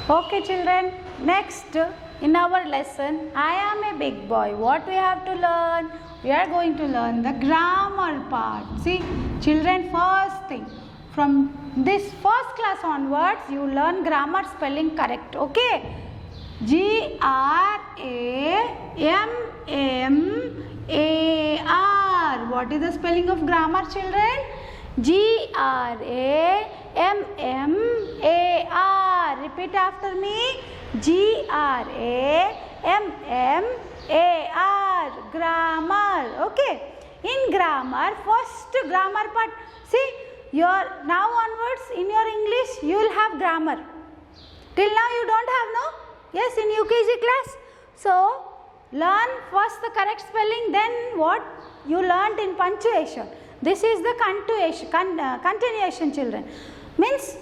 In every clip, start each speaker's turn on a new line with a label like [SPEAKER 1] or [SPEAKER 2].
[SPEAKER 1] Okay children, next in our lesson, I am a big boy. What we have to learn? We are going to learn the grammar part. See children, first thing, from this first class onwards, you learn grammar spelling correct. Okay? G-R-A-M-M-A-R. What is the spelling of grammar children? G-R-A-M-M-A-R. Repeat after me. G-R-A-M-M-A-R. Grammar. Okay. In grammar, first grammar part. See, now onwards in your English, you will have grammar. Till now you don't have, no? Yes, in UKG class. So, learn first the correct spelling, then what you learnt in punctuation. This is the continuation children. Means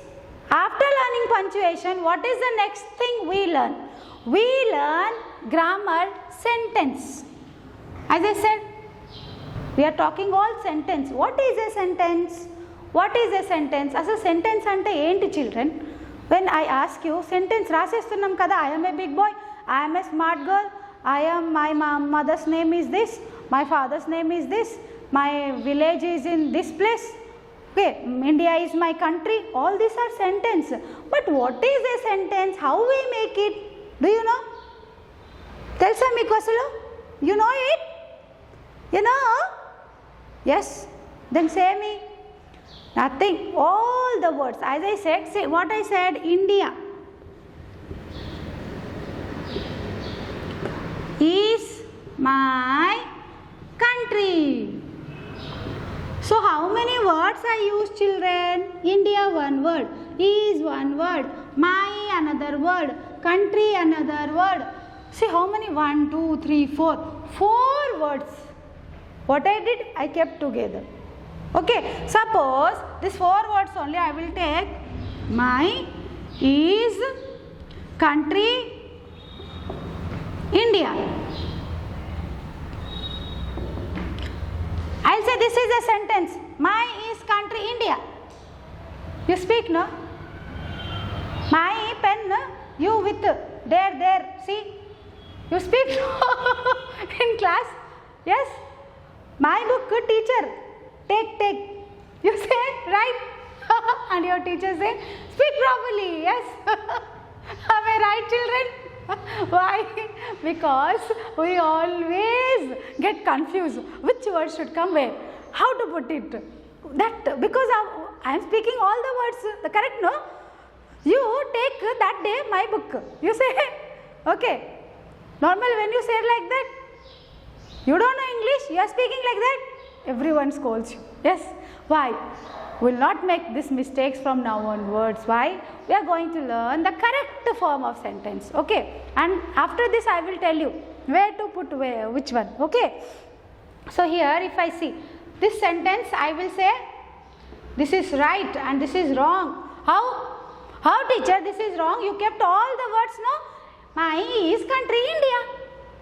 [SPEAKER 1] after learning punctuation, what is the next thing we learn? We learn grammar sentence. As I said, we are talking all sentence. What is a sentence? What is a sentence? As a sentence ante enti children? When I ask you, sentence rasestunnam kada, I am a big boy, I am a smart girl, my mother's name is this, my father's name is this, my village is in this place, okay, India is my country, all these are sentence. But what is a sentence? How we make it? Do you know? Telsa meeku asalu? You know it? You know? Yes? Then say me. Nothing. All the words. As I said, say what I said, India is my country. So how many words I use children? India one word, is one word, my another word, country another word. See how many? 1, 2, 3, 4. 4 words. What I did? I kept together. Okay, suppose these 4 words only I will take. My, is, country, India. I will say this is a sentence. My is country, India. You speak, no? My pen, no? You with there, see? You speak in class? Yes? My book, teacher. Take. You say, right? And your teacher say, speak properly. Yes? Am I right, children? Why? Because we always get confused. Which word should come where? How to put it? That because I am speaking all the words. The correct, no? You take that day my book. You say, okay. Normally when you say like that, you don't know English, you are speaking like that, everyone scolds you. Yes? Why? We will not make these mistakes from now onwards. Why? We are going to learn the correct form of sentence. Okay? And after this I will tell you where to put which one. Okay? So here if I see this sentence, I will say this is right and this is wrong. How? How, teacher, this is wrong? You kept all the words, no? My is country, India.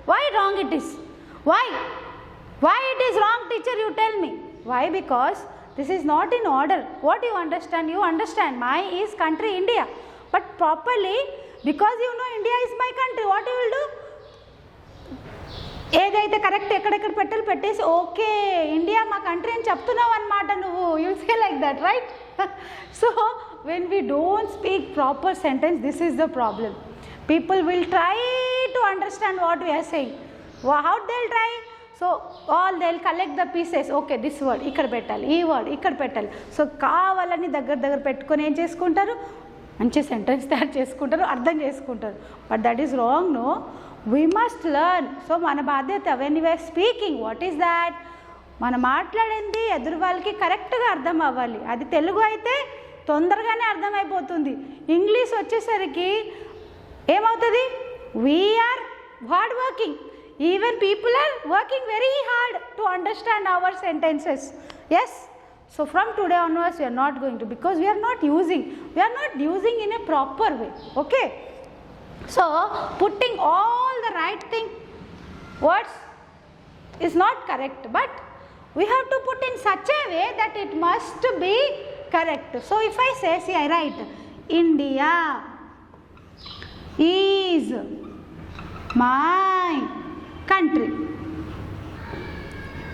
[SPEAKER 1] Why wrong it is? Why? Why it is wrong, teacher, you tell me. Why? Because this is not in order. What you understand? You understand. My is country, India. But properly, because you know India is my country, what you will do? ఏదైతే correct ఎక్కడెక్కడ పెట్టాలి పెట్టేసి okay India మా country అని చెప్తున్నావు అన్నమాట నువ్వు. You say like that, right? So when we don't speak proper sentence, this is the problem. People will try to understand what we are saying. How they'll try? So all they'll collect the pieces. Okay, this word ఇక్కడ పెట్టాలి, ఈ word ఇక్కడ పెట్టాలి. So కావాలని దగ్గర పెట్టుకొని ఏం చేసుకుంటారు? మంచి సెంటెన్స్ తయారు చేసుకుంటారు, అర్థం చేసుకుంటారు. But that is wrong, no? We must learn. So మన బాధ్యత, when we are speaking, what is that? మనం మాట్లాడింది ఎదురు వాళ్ళకి కరెక్ట్గా అర్థం అవ్వాలి. అది తెలుగు అయితే తొందరగానే అర్థమైపోతుంది. ఇంగ్లీష్ వచ్చేసరికి ఏమవుతుంది? We are hard working. Even people are working very hard to understand our sentences. Yes? So from today onwards we are not going to, because we are not using in a proper way. Okay? So putting all the right thing words is not correct, but we have to put in such a way that it must be correct. So if I say, see, I write India, is my country.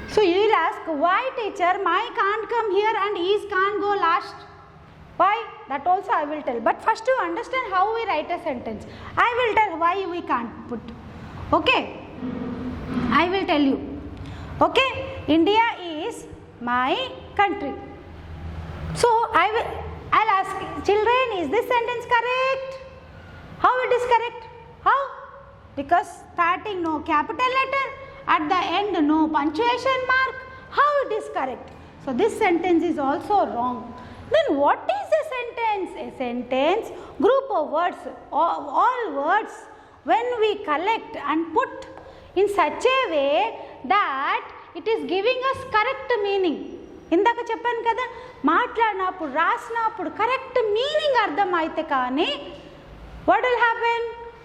[SPEAKER 1] So you will ask, why teacher my can't come here and is can't go last? Why? That also I will tell. But first you understand how we write a sentence. I will tell why we can't put. Okay? I will tell you. Okay? India is my country. So I'll ask children, is this sentence correct? How it is correct? How? Because starting no capital letter, at the end no punctuation mark. How it is correct? So this sentence is also wrong. Then what is a sentence? A sentence, group of words, all words when we collect and put in such a way that it is giving us correct meaning. ఇందాక చెప్పాను కదా, మాట్లాడినప్పుడు రాసినప్పుడు correct meaning అర్థమైతే కానీ what will happen?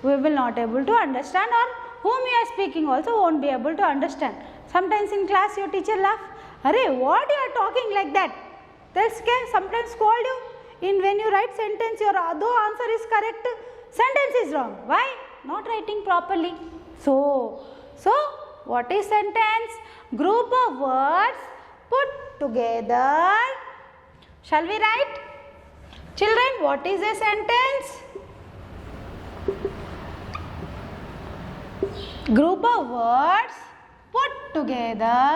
[SPEAKER 1] We will not able to understand, or whom you are speaking also won't be able to understand. Sometimes in class your teacher laugh, "Arey, what you are talking like that?" They'll sometimes scold you. When you write sentence, your though answer is correct, sentence is wrong. Why? Not writing properly. So what is sentence? Group of words put together. Shall we write? Children, what is a sentence? Group of words put together.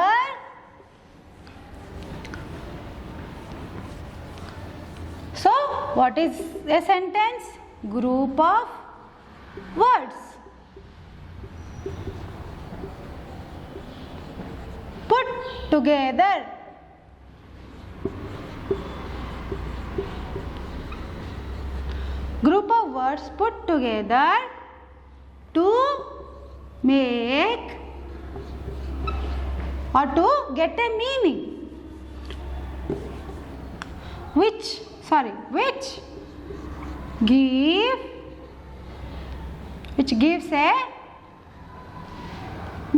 [SPEAKER 1] So, what is a sentence? Group of words put together. Group of words put together to make or to get a meaning, which gives a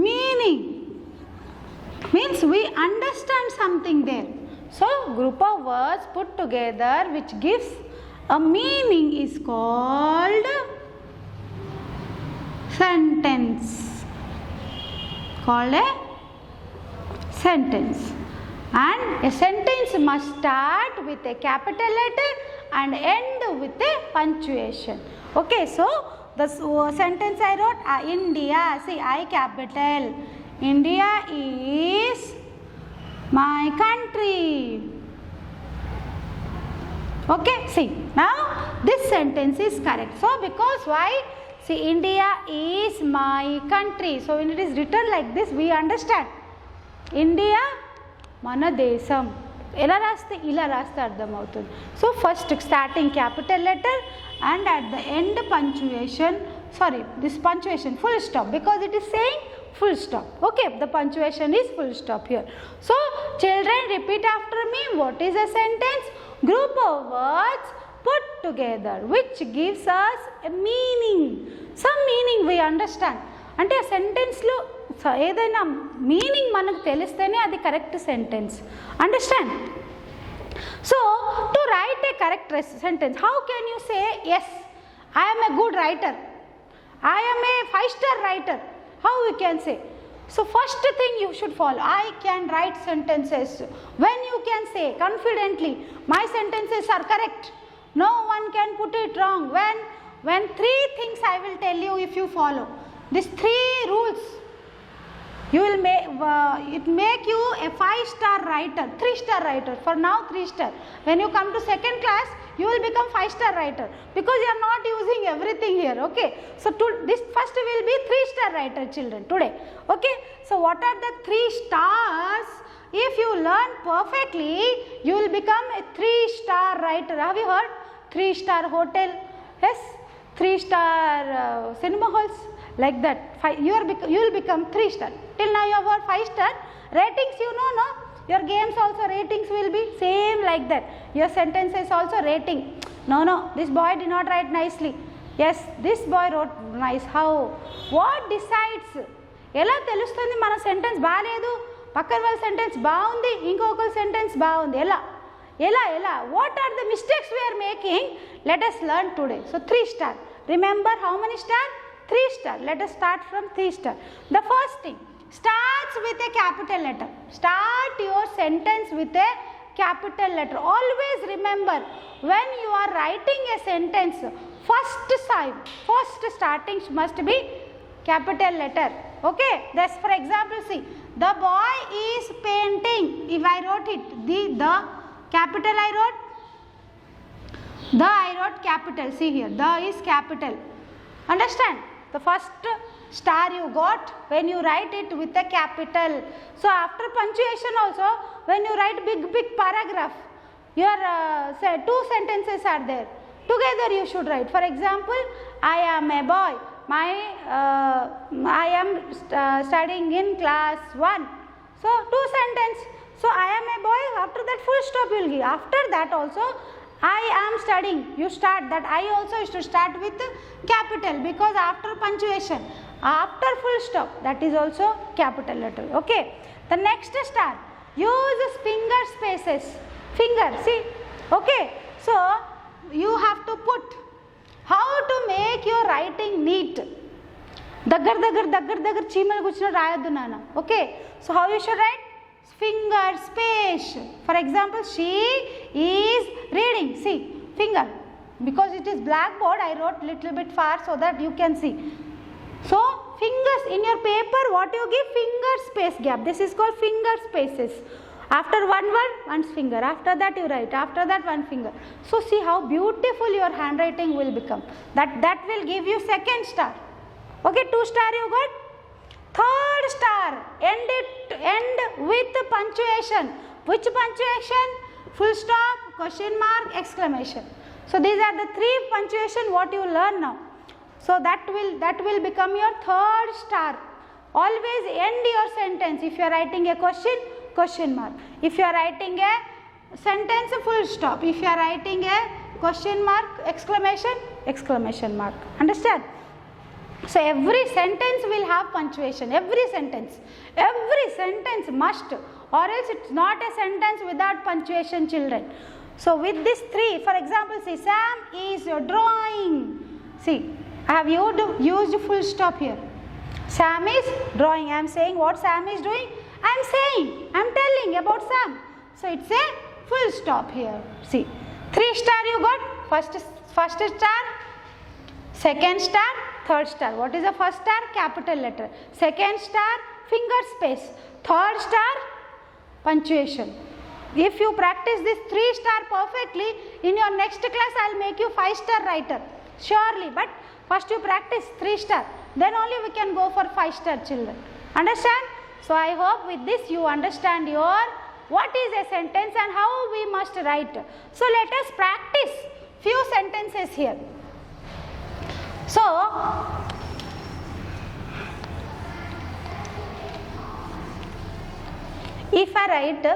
[SPEAKER 1] meaning, means we understand something there. So group of words put together which gives a meaning is called sentence. Called a sentence. And a sentence must start with a capital letter and end with a punctuation. Okay, so the sentence I wrote, India, see I capital. India is my country. Okay, see now this sentence is correct. So because why? See, India is my country. So when it is written like this, we understand. India, mana desam. Ela raste, ila raste ardham avutundi. So first starting capital letter and at the end punctuation. Sorry, this punctuation full stop, because it is saying full stop. Okay, the punctuation is full stop here. So children, repeat after me. What is a sentence? Group of words put together which gives us a meaning. Some meaning we understand. అంటే ఆ సెంటెన్స్లో ఏదైనా meaning మనకు తెలిస్తేనే అది correct sentence. Understand? So to write a correct sentence, how can you say as I am a good writer, I am a 5-star writer? How we can say? So first thing you should follow, I can write sentences. When you can say confidently, my sentences are correct, no one can put it wrong. When 3 things I will tell you, if you follow these 3 rules, you will make you a 5-star writer, 3-star writer. For now 3-star. When you come to second class, you will become 5-star writer, because you are not using everything here. Okay, so this first will be 3-star writer, children, today. Okay, so what are the 3 stars? If you learn perfectly, you will become a 3-star writer. Have you heard? 3-star hotel, yes, 3-star cinema halls, like that. You will become 3-star. Till now you have got 5-star. Ratings, you know, no? Your games also ratings will be same like that. Your sentences also rating. No, this boy did not write nicely. Yes, this boy wrote nice. How? What decides? ఎలా తెలుస్తుంది మన sentence బాగాలేదు, పక్కన వాళ్ళ sentence బాగుంది, ఇంకొకరి sentence బాగుంది? ఎలా? What are the mistakes we are making? Let us learn today. So 3-star. Remember how many star? 3 star. Let us start from 3 star. The first thing starts with a capital letter. Start your sentence with a capital letter. Always remember, when you are writing a sentence, first starting must be capital letter. Okay, thus for example, see, the boy is painting. If I wrote it, the capital I wrote capital. See here, the is capital. Understand? The first star you got when you write it with a capital. So after punctuation also, when you write big paragraph, your say 2 sentences are there. Together you should write. For example, I am a boy. I am studying in class 1. So 2 sentences. So I am a boy. After that full stop you will give. After that also, I am studying. You start that. I also used to start with capital, because after punctuation, after full stop, that is also capital letter. Okay. The next star, use finger spaces. Finger, see. Okay. So you have to put how to make your writing neat. దగ్గర చీమలు కూర్చున్న రాయొద్దు నాన్న. Okay. So how you should write? Finger space. For example, she is reading. See, finger. Because it is blackboard, I wrote little bit far so that you can see. So fingers in your paper, what you give? Finger space gap. This is called finger spaces. After one word, one finger. After that you write. After that one finger. So see how beautiful your handwriting will become. That will give you second star. Okay, 2 star you got. Third star, end with punctuation. Which punctuation? Full stop, question mark, exclamation. So these are the 3 punctuation what you learn now. So that will become your third star. Always end your sentence. If you are writing a question mark. If you are writing a sentence, full stop. If you are writing a question mark, exclamation mark. Understand? So every sentence will have punctuation. Every sentence must, or else it's not a sentence without punctuation, children. So with these 3, for example, see, Sam is drawing. See, I have used full stop here. Sam is drawing. I am saying what Sam is doing. I am telling about Sam. So it's a full stop here. See, 3 star you got. First star, second star, third star. What is the first star? Capital letter. Second star, finger space. Third star, punctuation. If you practice this 3 star perfectly, in your next class I will make you 5 star writer. Surely. But first you practice 3 star. Then only we can go for 5 star, children. Understand? So I hope with this you understand what is a sentence and how we must write. So let us practice few sentences here. So, if I write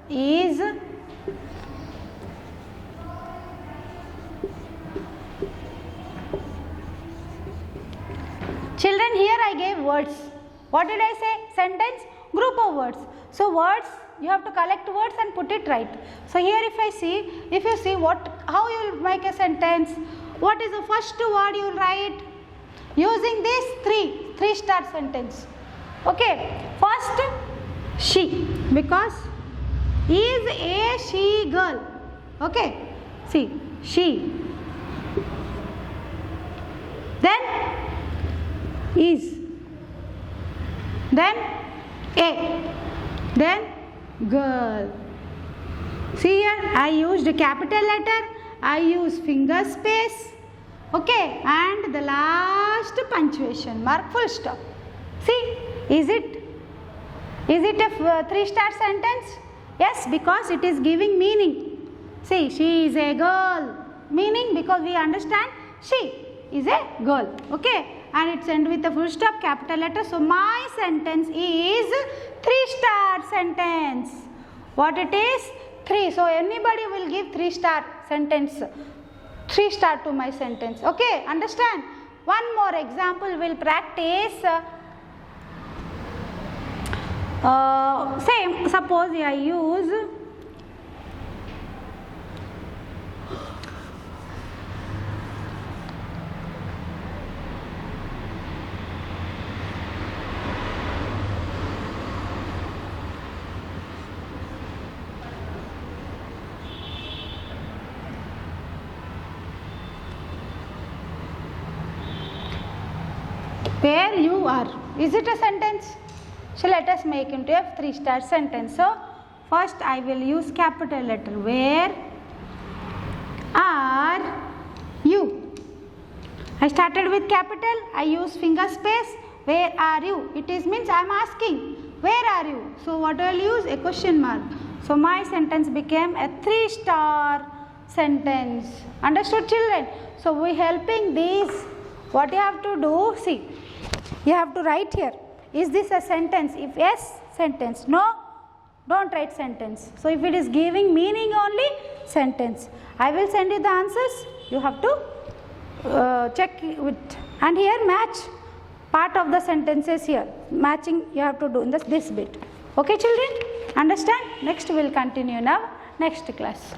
[SPEAKER 1] is children, here I gave words. What did I say? Sentence, group of words. So words, you have to collect words and put it right. So here if you see how you will make a sentence, what is the first word you will write? Using this 3 star sentence. Okay, first she, because is a she girl. Okay, see, she. Then is. Then a. Then girl. See here, I used capital letter, I use finger space, okay, and the last punctuation mark, full stop. See, is it a 3 star sentence? Yes, because it is giving meaning. See, she is a girl, meaning because we understand she is a girl, okay, and it's end with a full stop, capital letter. So my sentence is 3 star sentence. What it is? 3. So anybody will give 3 star sentence, 3 star to my sentence. Okay, understand? One more example we'll practice. Same, suppose I use where you are. Is it a sentence? So let us make into a 3-star sentence. So first I will use capital letter. Where are you? I started with capital. I use finger space. Where are you? It is means I am asking. Where are you? So what I will use? A question mark. So my sentence became a 3-star sentence. Understood, children? So we helping these. What you have to do? See, you have to write here. Is this a sentence? If yes, sentence. No, don't write sentence. So if it is giving meaning only, sentence. I will send you the answers. You have to check with, and here match part of the sentences here. Matching you have to do in this bit. Okay, children? Understand? Next we will continue now. Next class.